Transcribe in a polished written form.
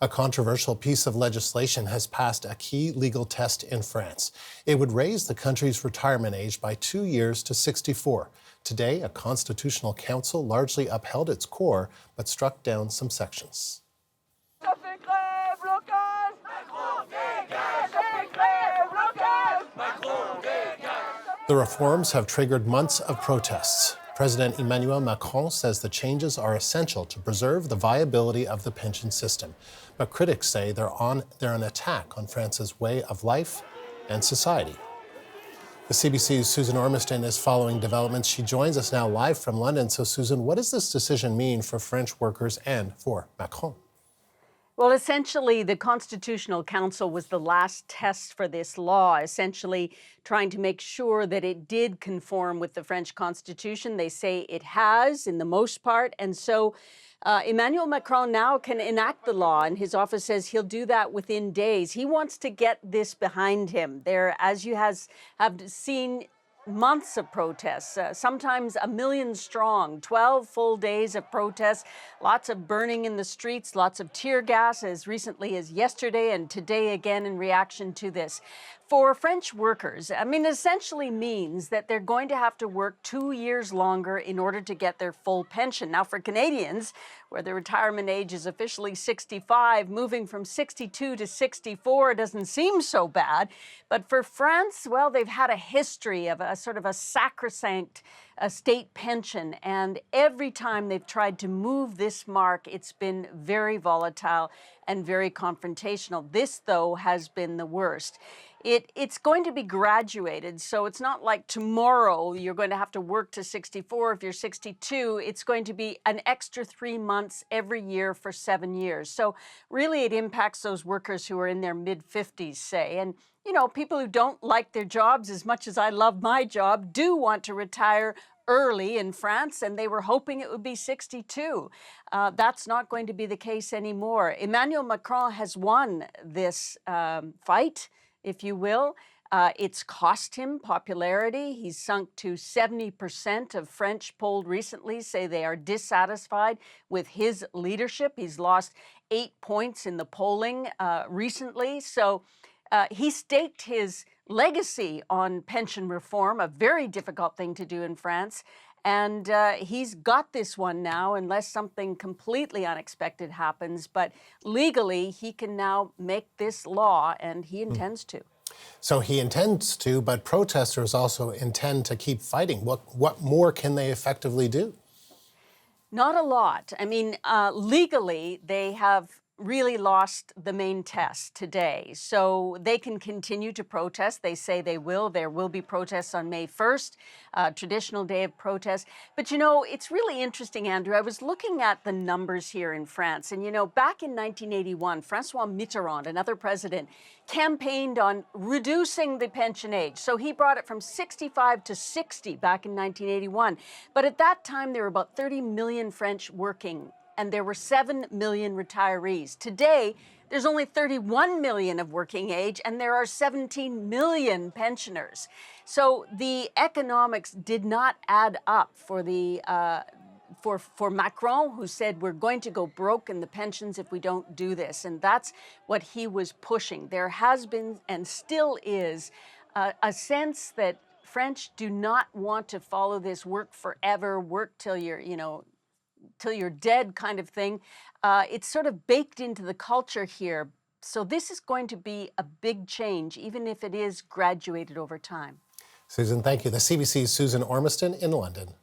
A controversial piece of legislation has passed a key legal test in France. It would raise the country's retirement age by 2 years to 64. Today, a constitutional council largely upheld its core, but struck down some sections. The reforms have triggered months of protests. President Emmanuel Macron says the changes are essential to preserve the viability of the pension system. But critics say they're an attack on France's way of life and society. The CBC's Susan Ormiston is following developments. She joins us now live from London. So, Susan, what does this decision mean for French workers and for Macron? Well, essentially, the Constitutional Council was the last test for this law, essentially trying to make sure that it did conform with the French Constitution. They say it has, in the most part, and so Emmanuel Macron now can enact the law, and his office says he'll do that within days. He wants to get this behind him. There, as you have seen, months of protests, sometimes 1 million strong, 12 full days of protests, lots of burning in the streets, lots of tear gas as recently as yesterday and today again in reaction to this. For French workers, I mean, it essentially means that they're going to have to work 2 years longer in order to get their full pension. Now, for Canadians, where the retirement age is officially 65, moving from 62 to 64 doesn't seem so bad. But for France, well, they've had a history of a sort of a sacrosanct state pension. And every time they've tried to move this mark, it's been very volatile and very confrontational. This, though, has been the worst. It's going to be graduated, so it's not like tomorrow you're going to have to work to 64 if you're 62. It's going to be an extra 3 months every year for 7 years. So really it impacts those workers who are in their mid-50s, say. And, you know, people who don't like their jobs as much as I love my job do want to retire early in France, and they were hoping it would be 62. That's not going to be the case anymore. Emmanuel Macron has won this fight, if you will. It's cost him popularity. He's sunk to 70% of French polled recently say they are dissatisfied with his leadership. He's lost 8 points in the polling recently. So he staked his legacy on pension reform, a very difficult thing to do in France. And he's got this one now, unless something completely unexpected happens. But legally, he can now make this law, and he intends to. So he intends to, but protesters also intend to keep fighting. What more can they effectively do? Not a lot. I mean, legally, they have really lost the main test today. So they can continue to protest. They say they will. There will be protests on May 1st, traditional day of protest. But, you know, it's really interesting, Andrew. I was looking at the numbers here in France. And, you know, back in 1981, François Mitterrand, another president, campaigned on reducing the pension age. So he brought it from 65 to 60 back in 1981. But at that time, there were about 30 million French working, and there were 7 million retirees. Today, there's only 31 million of working age, and there are 17 million pensioners. So the economics did not add up for the for Macron, who said we're going to go broke in the pensions if we don't do this. And that's what he was pushing. There has been and still is a sense that French do not want to follow this work forever, work till you're, you know, till you're dead kind of thing. It's sort of baked into the culture here. So this is going to be a big change, even if it is graduated over time. Susan, thank you. The CBC's Susan Ormiston in London.